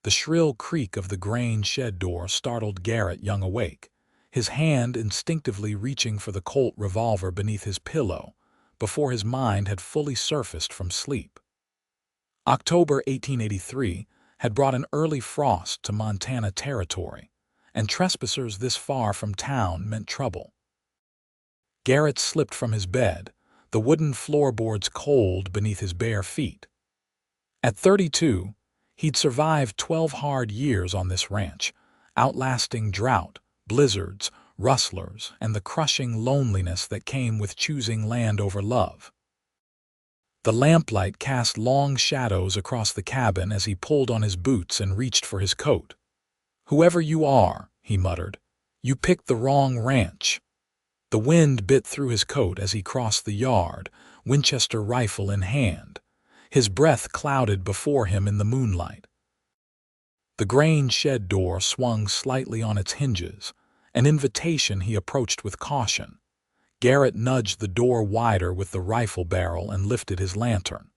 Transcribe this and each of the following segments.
The shrill creak of the grain shed door startled Garrett Young awake, his hand instinctively reaching for the Colt revolver beneath his pillow before his mind had fully surfaced from sleep. October 1883 had brought an early frost to Montana territory, and trespassers this far from town meant trouble. Garrett slipped from his bed, the wooden floorboards cold beneath his bare feet. At 32, he'd survived 12 hard years on this ranch, outlasting drought, blizzards, rustlers, and the crushing loneliness that came with choosing land over love. The lamplight cast long shadows across the cabin as he pulled on his boots and reached for his coat. "Whoever you are," he muttered, "you picked the wrong ranch." The wind bit through his coat as he crossed the yard, Winchester rifle in hand, his breath clouded before him in the moonlight. The grain shed door swung slightly on its hinges, an invitation he approached with caution. Garrett nudged the door wider with the rifle barrel and lifted his lantern.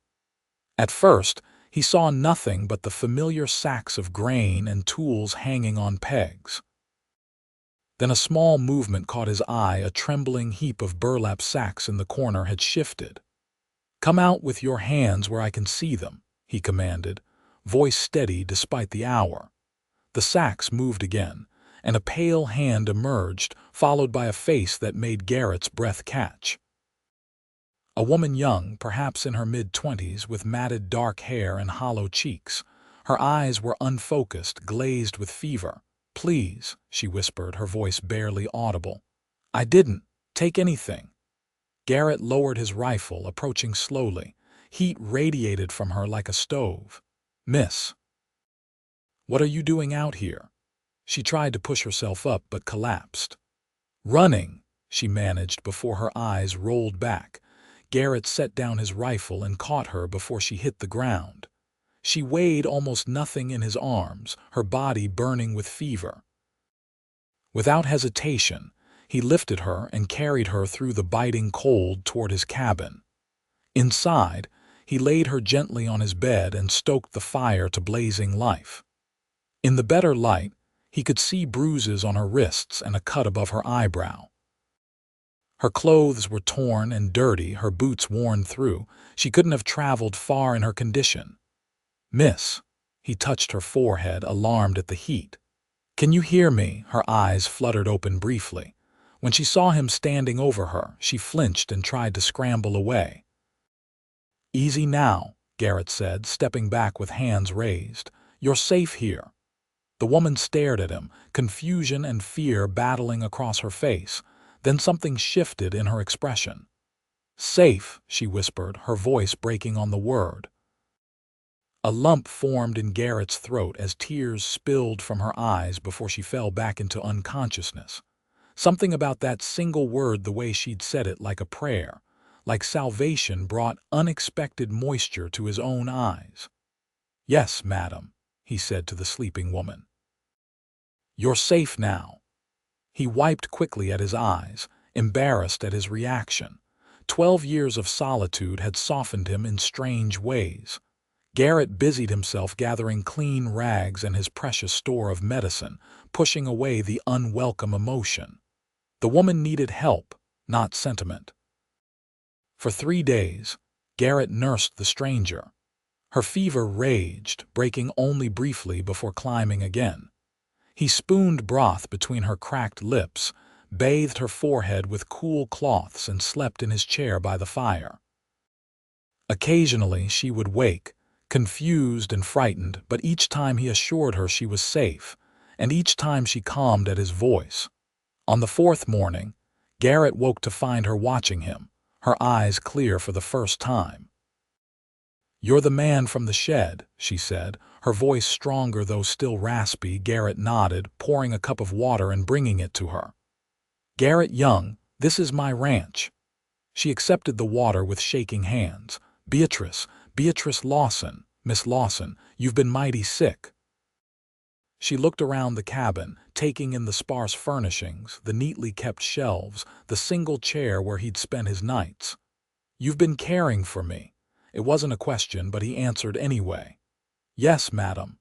At first, he saw nothing but the familiar sacks of grain and tools hanging on pegs. Then a small movement caught his eye. A trembling heap of burlap sacks in the corner had shifted. "Come out with your hands where I can see them," he commanded, voice steady despite the hour. The sacks moved again, and a pale hand emerged, followed by a face that made Garrett's breath catch. A woman young, perhaps in her mid-20s, with matted dark hair and hollow cheeks. Her eyes were unfocused, glazed with fever. "Please," she whispered, her voice barely audible. "I didn't take anything." Garrett lowered his rifle, approaching slowly. Heat radiated from her like a stove. "Miss, what are you doing out here?" She tried to push herself up but collapsed. "Running," she managed before her eyes rolled back. Garrett set down his rifle and caught her before she hit the ground. She weighed almost nothing in his arms, her body burning with fever. Without hesitation, he lifted her and carried her through the biting cold toward his cabin. Inside, he laid her gently on his bed and stoked the fire to blazing life. In the better light, he could see bruises on her wrists and a cut above her eyebrow. Her clothes were torn and dirty, her boots worn through. She couldn't have traveled far in her condition. "Miss," he touched her forehead, alarmed at the heat. "Can you hear me?" Her eyes fluttered open briefly. When she saw him standing over her, she flinched and tried to scramble away. "Easy now," Garrett said, stepping back with hands raised. "You're safe here." The woman stared at him, confusion and fear battling across her face. Then something shifted in her expression. "Safe," she whispered, her voice breaking on the word. A lump formed in Garrett's throat as tears spilled from her eyes before she fell back into unconsciousness. Something about that single word, the way she'd said it, like a prayer, like salvation, brought unexpected moisture to his own eyes. "Yes, madam," he said to the sleeping woman. "You're safe now." He wiped quickly at his eyes, embarrassed at his reaction. 12 years of solitude had softened him in strange ways. Garrett busied himself gathering clean rags and his precious store of medicine, pushing away the unwelcome emotion. The woman needed help, not sentiment. For 3 days, Garrett nursed the stranger. Her fever raged, breaking only briefly before climbing again. He spooned broth between her cracked lips, bathed her forehead with cool cloths, and slept in his chair by the fire. Occasionally she would wake, confused and frightened, but each time he assured her she was safe, and each time she calmed at his voice. On the 4th morning, Garrett woke to find her watching him, her eyes clear for the first time. "You're the man from the shed," she said, her voice stronger though still raspy. Garrett nodded, pouring a cup of water and bringing it to her. "Garrett Young, this is my ranch." She accepted the water with shaking hands. Beatrice Lawson, Miss Lawson, you've been mighty sick." She looked around the cabin, taking in the sparse furnishings, the neatly kept shelves, the single chair where he'd spent his nights. "You've been caring for me." It wasn't a question, but he answered anyway. "Yes, madam."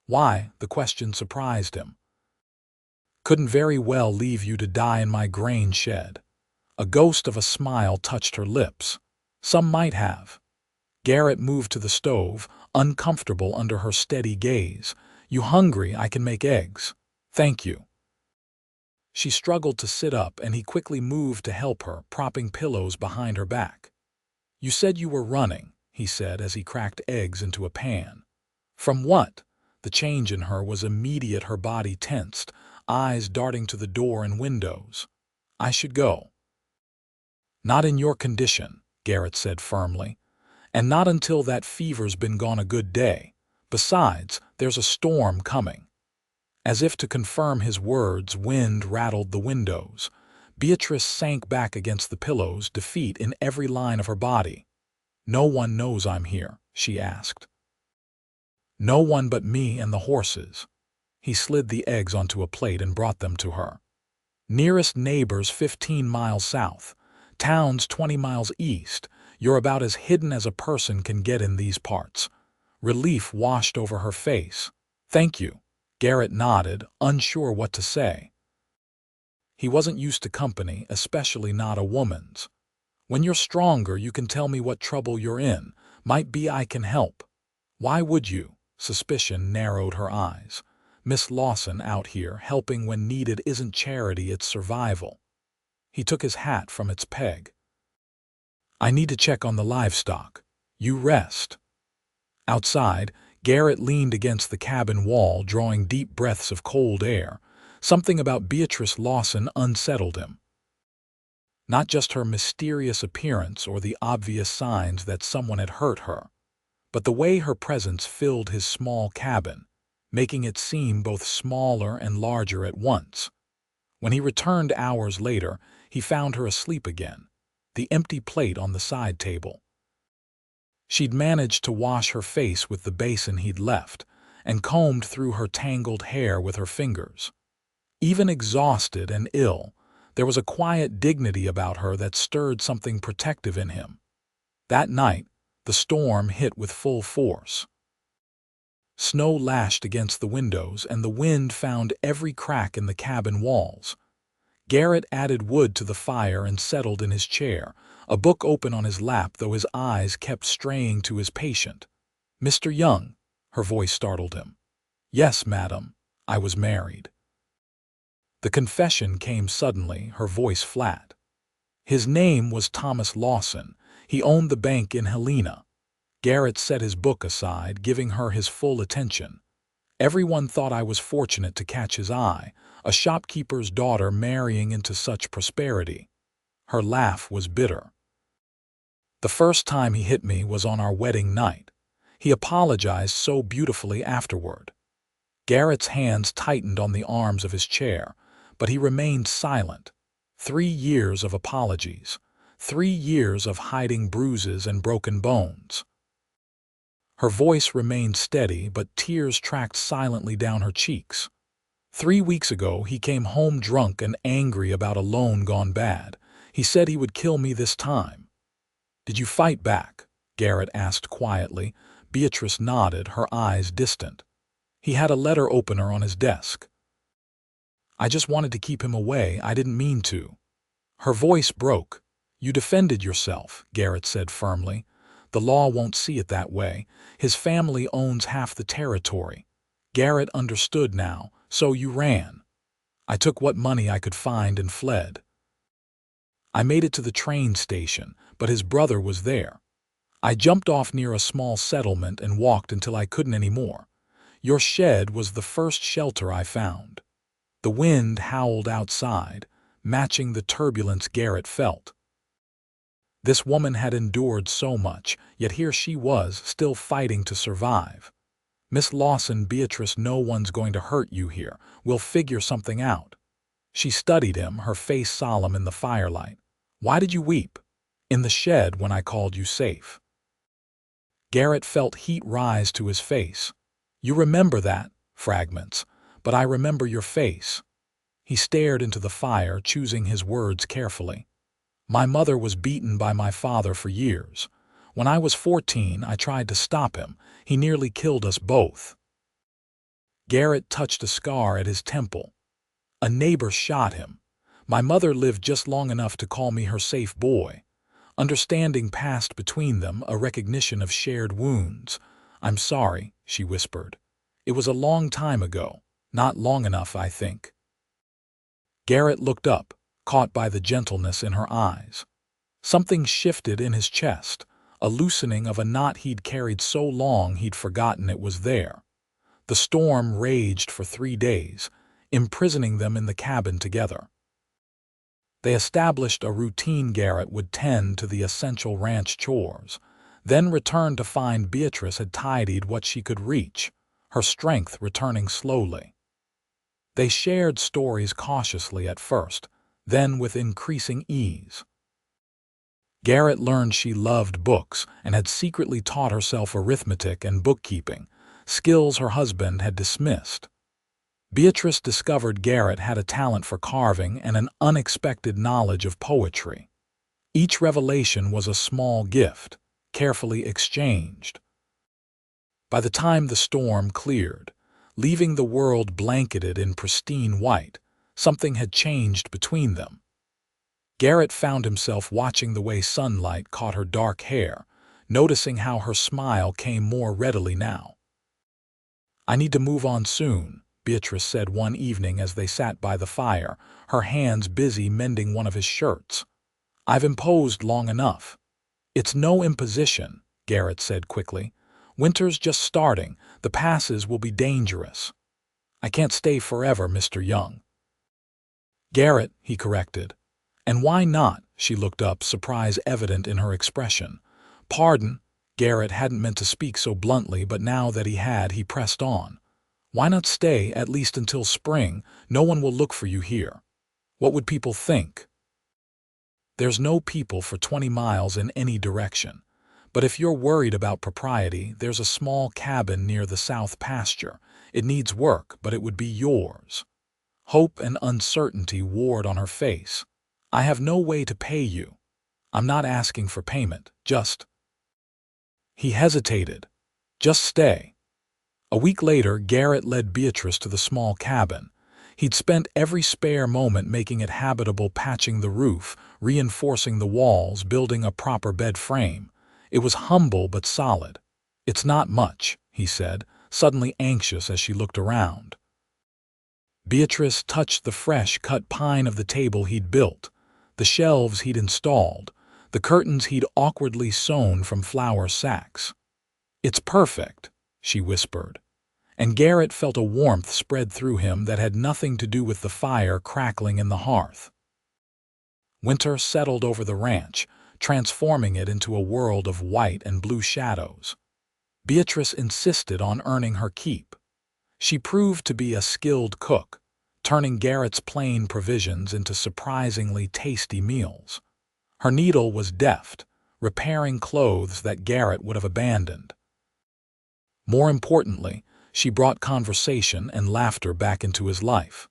Why? The question surprised him. Couldn't very well leave you to die in my grain shed. A ghost of a smile touched her lips. Some might have. Garrett moved to the stove, uncomfortable under her steady gaze. You hungry? I can make eggs. Thank you. She struggled to sit up, and he quickly moved to help her, propping pillows behind her back. You said you were running, he said as he cracked eggs into a pan. From what? The change in her was immediate. Her body tensed, eyes darting to the door and windows. I should go. Not in your condition, Garrett said firmly. And not until that fever's been gone a good day. Besides, there's a storm coming. As if to confirm his words, wind rattled the windows. Beatrice sank back against the pillows, defeat in every line of her body. No one knows I'm here, she asked. No one but me and the horses. He slid the eggs onto a plate and brought them to her. Nearest neighbors 15 miles south. Towns 20 miles east. You're about as hidden as a person can get in these parts. Relief washed over her face. Thank you. Garrett nodded, unsure what to say. He wasn't used to company, especially not a woman's. When you're stronger, you can tell me what trouble you're in. Might be I can help. Why would you? Suspicion narrowed her eyes. Miss Lawson out here, helping when needed isn't charity, it's survival. He took his hat from its peg. I need to check on the livestock. You rest. Outside, Garrett leaned against the cabin wall, drawing deep breaths of cold air. Something about Beatrice Lawson unsettled him. Not just her mysterious appearance or the obvious signs that someone had hurt her, but the way her presence filled his small cabin, making it seem both smaller and larger at once. When he returned hours later, he found her asleep again, the empty plate on the side table. She'd managed to wash her face with the basin he'd left, and combed through her tangled hair with her fingers. Even exhausted and ill, there was a quiet dignity about her that stirred something protective in him. That night, the storm hit with full force. Snow lashed against the windows, and the wind found every crack in the cabin walls. Garrett added wood to the fire and settled in his chair, a book open on his lap, though his eyes kept straying to his patient. Mr. Young, her voice startled him. Yes, madam, I was married. The confession came suddenly, her voice flat. His name was Thomas Lawson. He owned the bank in Helena. Garrett set his book aside, giving her his full attention. Everyone thought I was fortunate to catch his eye, a shopkeeper's daughter marrying into such prosperity. Her laugh was bitter. The first time he hit me was on our wedding night. He apologized so beautifully afterward. Garrett's hands tightened on the arms of his chair, but he remained silent. 3 years of apologies. 3 years of hiding bruises and broken bones. Her voice remained steady, but tears tracked silently down her cheeks. 3 weeks ago, he came home drunk and angry about a loan gone bad. He said he would kill me this time. Did you fight back? Garrett asked quietly. Beatrice nodded, her eyes distant. He had a letter opener on his desk. I just wanted to keep him away. I didn't mean to. Her voice broke. You defended yourself, Garrett said firmly. The law won't see it that way. His family owns half the territory. Garrett understood now. So you ran. I took what money I could find and fled. I made it to the train station, but his brother was there. I jumped off near a small settlement and walked until I couldn't anymore. Your shed was the first shelter I found. The wind howled outside, matching the turbulence Garrett felt. This woman had endured so much, yet here she was, still fighting to survive. Miss Lawson, Beatrice, no one's going to hurt you here. We'll figure something out. She studied him, her face solemn in the firelight. Why did you weep? In the shed when I called you safe. Garrett felt heat rise to his face. You remember that, fragments, but I remember your face. He stared into the fire, choosing his words carefully. My mother was beaten by my father for years. When I was 14, I tried to stop him. He nearly killed us both. Garrett touched a scar at his temple. A neighbor shot him. My mother lived just long enough to call me her safe boy. Understanding passed between them, a recognition of shared wounds. I'm sorry, she whispered. It was a long time ago. Not long enough, I think. Garrett looked up, caught by the gentleness in her eyes. Something shifted in his chest, a loosening of a knot he'd carried so long he'd forgotten it was there. The storm raged for 3 days, imprisoning them in the cabin together. They established a routine. Garrett would tend to the essential ranch chores, then return to find Beatrice had tidied what she could reach, her strength returning slowly. They shared stories cautiously at first, then with increasing ease. Garrett learned she loved books and had secretly taught herself arithmetic and bookkeeping, skills her husband had dismissed. Beatrice discovered Garrett had a talent for carving and an unexpected knowledge of poetry. Each revelation was a small gift, carefully exchanged. By the time the storm cleared, leaving the world blanketed in pristine white, something had changed between them. Garrett found himself watching the way sunlight caught her dark hair, noticing how her smile came more readily now. I need to move on soon, Beatrice said one evening as they sat by the fire, her hands busy mending one of his shirts. I've imposed long enough. It's no imposition, Garrett said quickly. Winter's just starting. The passes will be dangerous. I can't stay forever, Mr. Young. Garrett, he corrected. And why not? She looked up, surprise evident in her expression. Pardon, Garrett hadn't meant to speak so bluntly, but now that he had, he pressed on. Why not stay, at least until spring? No one will look for you here. What would people think? There's no people for 20 miles in any direction. But if you're worried about propriety, there's a small cabin near the south pasture. It needs work, but it would be yours. Hope and uncertainty warred on her face. I have no way to pay you. I'm not asking for payment, just... He hesitated. Just stay. A week later, Garrett led Beatrice to the small cabin. He'd spent every spare moment making it habitable, patching the roof, reinforcing the walls, building a proper bed frame. It was humble but solid. It's not much, he said, suddenly anxious as she looked around. Beatrice touched the fresh-cut pine of the table he'd built, the shelves he'd installed, the curtains he'd awkwardly sewn from flour sacks. It's perfect, she whispered, and Garrett felt a warmth spread through him that had nothing to do with the fire crackling in the hearth. Winter settled over the ranch, transforming it into a world of white and blue shadows. Beatrice insisted on earning her keep. She proved to be a skilled cook, turning Garrett's plain provisions into surprisingly tasty meals. Her needle was deft, repairing clothes that Garrett would have abandoned. More importantly, she brought conversation and laughter back into his life.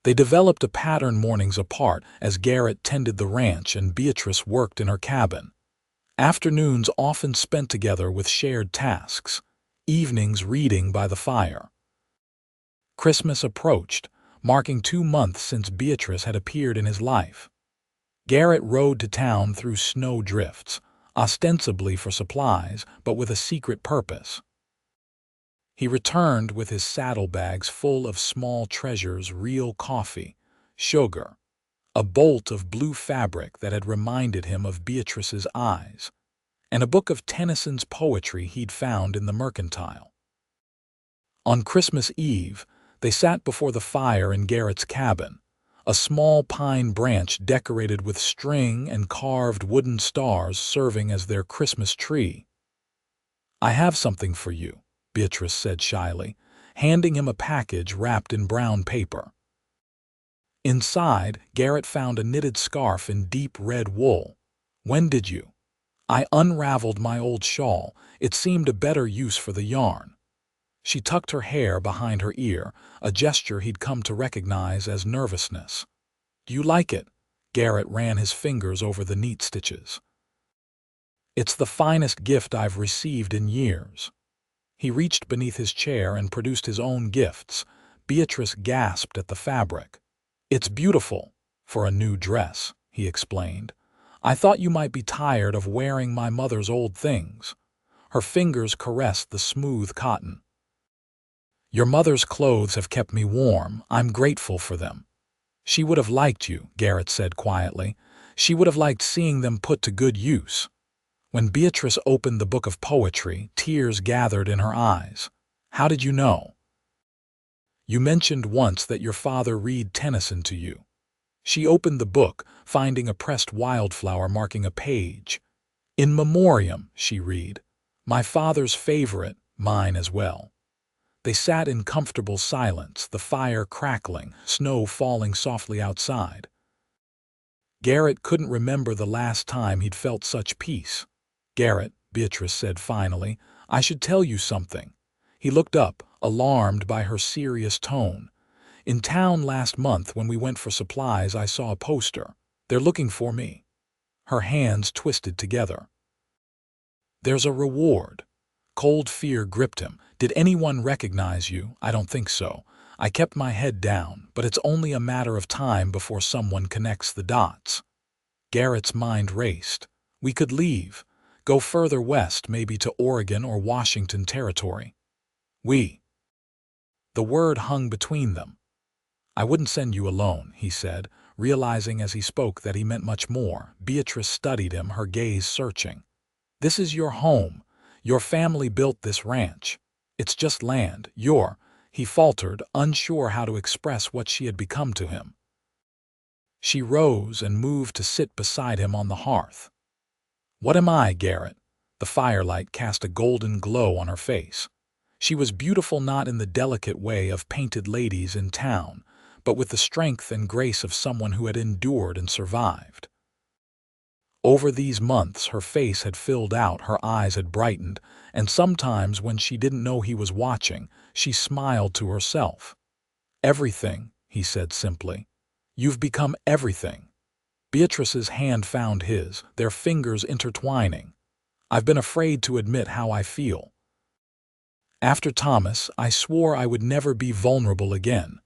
They developed a pattern mornings apart as Garrett tended the ranch and Beatrice worked in her cabin. Afternoons often spent together with shared tasks, evenings reading by the fire. Christmas approached, marking 2 months since Beatrice had appeared in his life. Garrett rode to town through snow drifts, ostensibly for supplies, but with a secret purpose. He returned with his saddlebags full of small treasures, real coffee, sugar, a bolt of blue fabric that had reminded him of Beatrice's eyes, and a book of Tennyson's poetry he'd found in the mercantile. On Christmas Eve, they sat before the fire in Garrett's cabin, a small pine branch decorated with string and carved wooden stars serving as their Christmas tree. I have something for you, Beatrice said shyly, handing him a package wrapped in brown paper. Inside, Garrett found a knitted scarf in deep red wool. When did you? I unraveled my old shawl. It seemed a better use for the yarn. She tucked her hair behind her ear, a gesture he'd come to recognize as nervousness. Do you like it? Garrett ran his fingers over the neat stitches. It's the finest gift I've received in years. He reached beneath his chair and produced his own gifts. Beatrice gasped at the fabric. "It's beautiful, for a new dress," he explained. "I thought you might be tired of wearing my mother's old things." Her fingers caressed the smooth cotton. "Your mother's clothes have kept me warm. I'm grateful for them." "She would have liked you," Garrett said quietly. "She would have liked seeing them put to good use." When Beatrice opened the book of poetry, tears gathered in her eyes. "How did you know?" "You mentioned once that your father read Tennyson to you." She opened the book, finding a pressed wildflower marking a page. "In Memoriam," she read. "My father's favorite, mine as well." They sat in comfortable silence, the fire crackling, snow falling softly outside. Garrett couldn't remember the last time he'd felt such peace. "Garrett," Beatrice said finally, "I should tell you something." He looked up, alarmed by her serious tone. "In town last month when we went for supplies, I saw a poster. They're looking for me." Her hands twisted together. "There's a reward." Cold fear gripped him. "Did anyone recognize you?" "I don't think so. I kept my head down, but it's only a matter of time before someone connects the dots." Garrett's mind raced. "We could leave. Go further west, maybe to Oregon or Washington Territory." "We." The word hung between them. "I wouldn't send you alone," he said, realizing as he spoke that he meant much more. Beatrice studied him, her gaze searching. "This is your home. Your family built this ranch. It's just land. He faltered, unsure how to express what she had become to him. She rose and moved to sit beside him on the hearth. "What am I, Garrett?" The firelight cast a golden glow on her face. She was beautiful not in the delicate way of painted ladies in town, but with the strength and grace of someone who had endured and survived. Over these months her face had filled out, her eyes had brightened, and sometimes when she didn't know he was watching, she smiled to herself. "Everything," he said simply. "You've become everything." Beatrice's hand found his, their fingers intertwining. "I've been afraid to admit how I feel. After Thomas, I swore I would never be vulnerable again."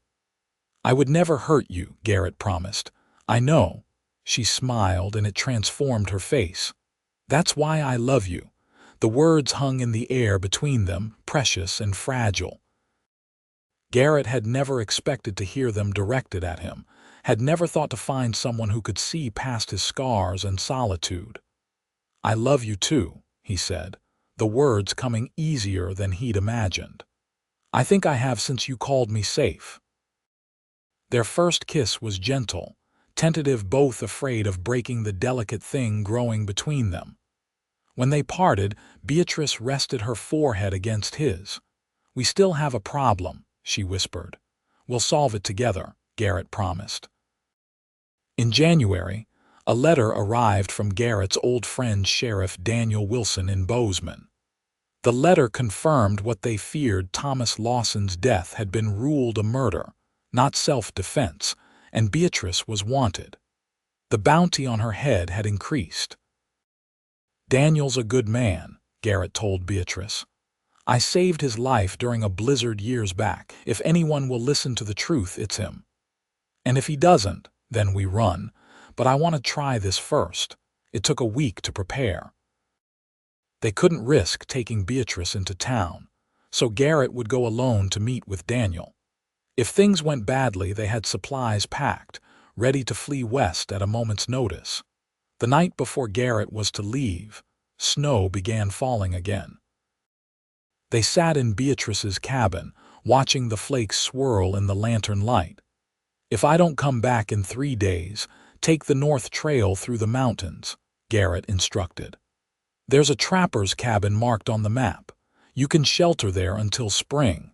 "I would never hurt you," Garrett promised. "I know." She smiled, and it transformed her face. "That's why I love you." The words hung in the air between them, precious and fragile. Garrett had never expected to hear them directed at him, had never thought to find someone who could see past his scars and solitude. "I love you too," he said, the words coming easier than he'd imagined. "I think I have since you called me safe." Their first kiss was gentle, tentative, both afraid of breaking the delicate thing growing between them. When they parted, Beatrice rested her forehead against his. "We still have a problem," she whispered. "We'll solve it together," Garrett promised. In January, a letter arrived from Garrett's old friend Sheriff Daniel Wilson in Bozeman. The letter confirmed what they feared: Thomas Lawson's death had been ruled a murder, not self-defense, and Beatrice was wanted. The bounty on her head had increased. "Daniel's a good man," Garrett told Beatrice. "I saved his life during a blizzard years back. If anyone will listen to the truth, it's him. And if he doesn't, then we run. But I want to try this first." It took a week to prepare. They couldn't risk taking Beatrice into town, so Garrett would go alone to meet with Daniel. If things went badly, they had supplies packed, ready to flee west at a moment's notice. The night before Garrett was to leave, snow began falling again. They sat in Beatrice's cabin, watching the flakes swirl in the lantern light. "If I don't come back in 3 days, take the north trail through the mountains," Garrett instructed. "There's a trapper's cabin marked on the map. You can shelter there until spring."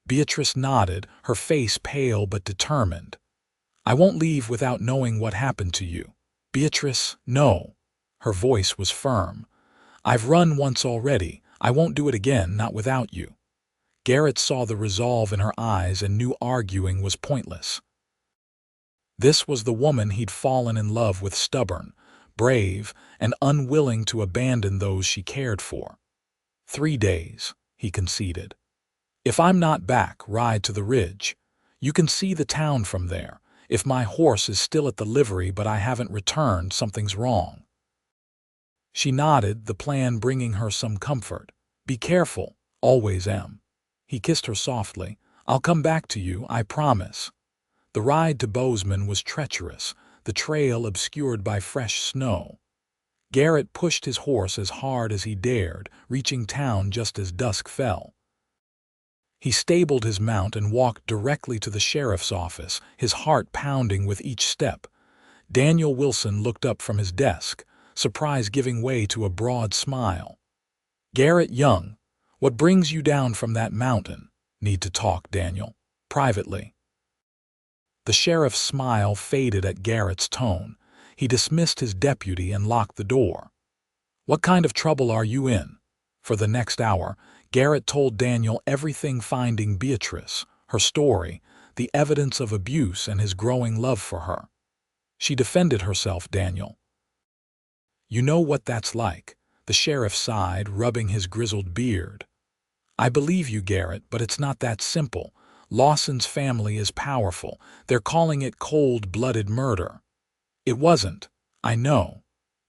Beatrice nodded, her face pale but determined. "I won't leave without knowing what happened to you." "Beatrice, no." Her voice was firm. "I've run once already. I won't do it again, not without you." Garrett saw the resolve in her eyes and knew arguing was pointless. This was the woman he'd fallen in love with, stubborn, brave, and unwilling to abandon those she cared for. 3 days, he conceded. If I'm not back, ride to the ridge. You can see the town from there. If my horse is still at the livery but I haven't returned, something's wrong. She nodded, the plan bringing her some comfort. Be careful, always am. He kissed her softly. I'll come back to you, I promise. The ride to Bozeman was treacherous, the trail obscured by fresh snow. Garrett pushed his horse as hard as he dared, reaching town just as dusk fell. He stabled his mount and walked directly to the sheriff's office, his heart pounding with each step. Daniel Wilson looked up from his desk, surprise giving way to a broad smile. Garrett Young, what brings you down from that mountain? Need to talk, Daniel. Privately. The sheriff's smile faded at Garrett's tone. He dismissed his deputy and locked the door. What kind of trouble are you in? For the next hour, Garrett told Daniel everything, finding Beatrice, her story, the evidence of abuse, and his growing love for her. She defended herself, Daniel. You know what that's like, the sheriff sighed, rubbing his grizzled beard. I believe you, Garrett, but it's not that simple. Lawson's family is powerful. They're calling it cold-blooded murder. It wasn't. I know.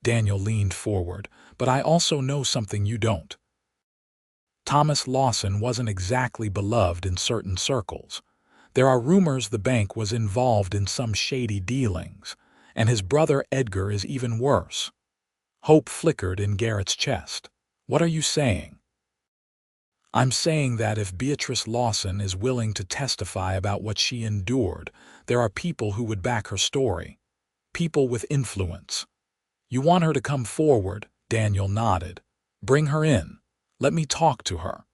Daniel leaned forward, but I also know something you don't. Thomas Lawson wasn't exactly beloved in certain circles. There are rumors the bank was involved in some shady dealings, and his brother Edgar is even worse. Hope flickered in Garrett's chest. What are you saying? I'm saying that if Beatrice Lawson is willing to testify about what she endured, there are people who would back her story. People with influence. You want her to come forward? Daniel nodded. Bring her in. Let me talk to her.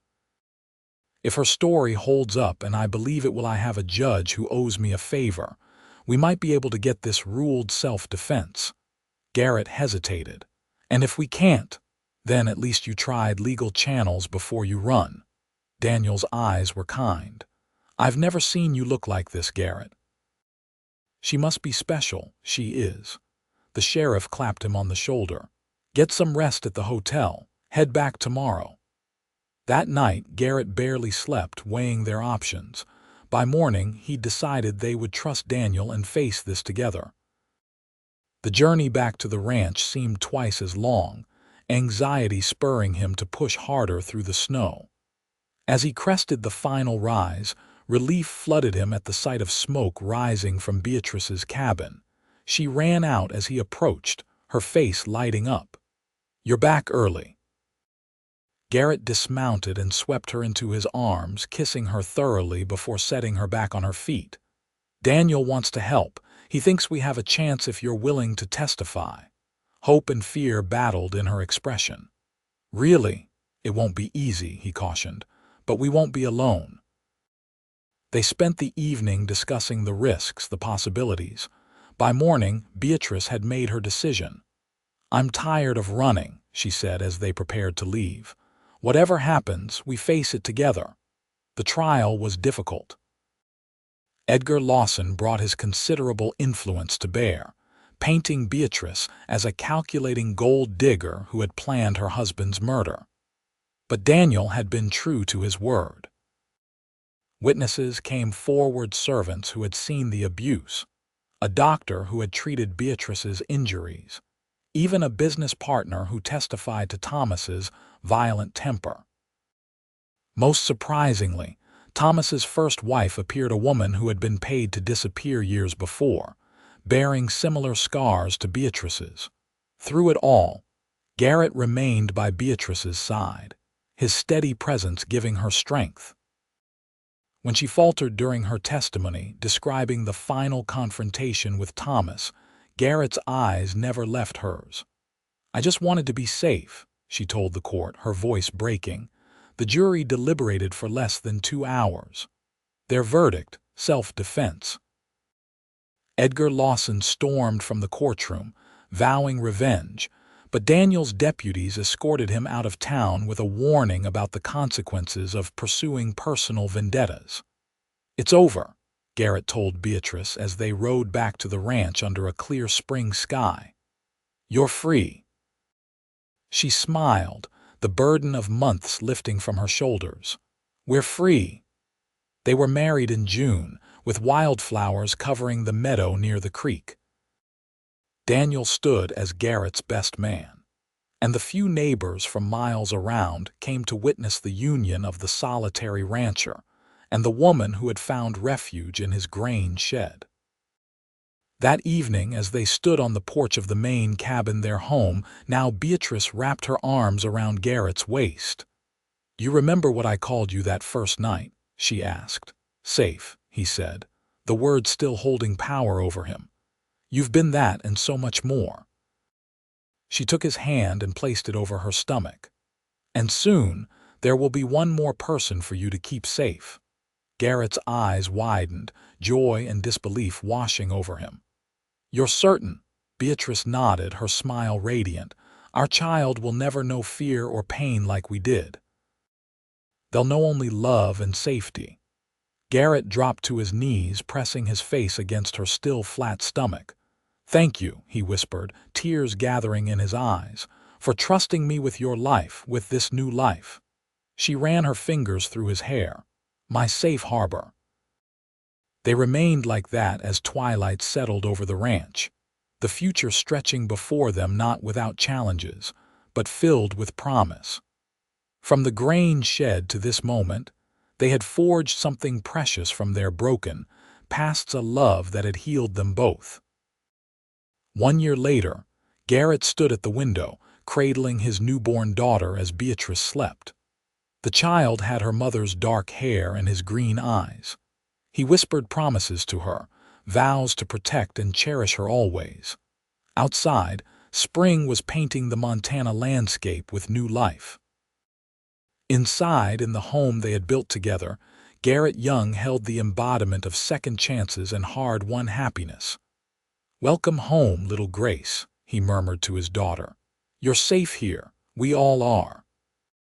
If her story holds up, and I believe it will, I have a judge who owes me a favor. We might be able to get this ruled self-defense. Garrett hesitated. And if we can't, then at least you tried legal channels before you run. Daniel's eyes were kind. I've never seen you look like this, Garrett. She must be special. She is. The sheriff clapped him on the shoulder. Get some rest at the hotel. Head back tomorrow. That night, Garrett barely slept, weighing their options. By morning, he'd decided they would trust Daniel and face this together. The journey back to the ranch seemed twice as long, anxiety spurring him to push harder through the snow. As he crested the final rise, relief flooded him at the sight of smoke rising from Beatrice's cabin. She ran out as he approached, her face lighting up. You're back early. Garrett dismounted and swept her into his arms, kissing her thoroughly before setting her back on her feet. Daniel wants to help. He thinks we have a chance if you're willing to testify. Hope and fear battled in her expression. Really? It won't be easy, he cautioned, but we won't be alone. They spent the evening discussing the risks, the possibilities. By morning, Beatrice had made her decision. I'm tired of running, she said as they prepared to leave. Whatever happens, we face it together. The trial was difficult. Edgar Lawson brought his considerable influence to bear, painting Beatrice as a calculating gold digger who had planned her husband's murder. But Daniel had been true to his word. Witnesses came forward, servants who had seen the abuse, a doctor who had treated Beatrice's injuries, even a business partner who testified to Thomas's violent temper. Most surprisingly, Thomas's first wife appeared, a woman who had been paid to disappear years before, bearing similar scars to Beatrice's. Through it all, Garrett remained by Beatrice's side, his steady presence giving her strength. When she faltered during her testimony, describing the final confrontation with Thomas, Garrett's eyes never left hers. I just wanted to be safe, she told the court, her voice breaking. The jury deliberated for less than 2 hours. Their verdict, self-defense. Edgar Lawson stormed from the courtroom, vowing revenge, but Daniel's deputies escorted him out of town with a warning about the consequences of pursuing personal vendettas. It's over, Garrett told Beatrice as they rode back to the ranch under a clear spring sky. You're free. She smiled, the burden of months lifting from her shoulders. "We're free." They were married in June, with wildflowers covering the meadow near the creek. Daniel stood as Garrett's best man, and the few neighbors from miles around came to witness the union of the solitary rancher and the woman who had found refuge in his grain shed. That evening, as they stood on the porch of the main cabin, their home, now Beatrice wrapped her arms around Garrett's waist. "You remember what I called you that first night?" she asked. "Safe," he said, the words still holding power over him. "You've been that and so much more." She took his hand and placed it over her stomach. "And soon, there will be one more person for you to keep safe." Garrett's eyes widened, joy and disbelief washing over him. "You're certain?" Beatrice nodded, her smile radiant. "Our child will never know fear or pain like we did. They'll know only love and safety." Garrett dropped to his knees, pressing his face against her still flat stomach. "Thank you," he whispered, tears gathering in his eyes, "for trusting me with your life, with this new life." She ran her fingers through his hair. "My safe harbor." They remained like that as twilight settled over the ranch, the future stretching before them, not without challenges, but filled with promise. From the grain shed to this moment, they had forged something precious from their broken pasts, a love that had healed them both. 1 year later, Garrett stood at the window, cradling his newborn daughter as Beatrice slept. The child had her mother's dark hair and his green eyes. He whispered promises to her, vows to protect and cherish her always. Outside, spring was painting the Montana landscape with new life. Inside, in the home they had built together, Garrett Young held the embodiment of second chances and hard-won happiness. "Welcome home, little Grace," he murmured to his daughter. "You're safe here. We all are."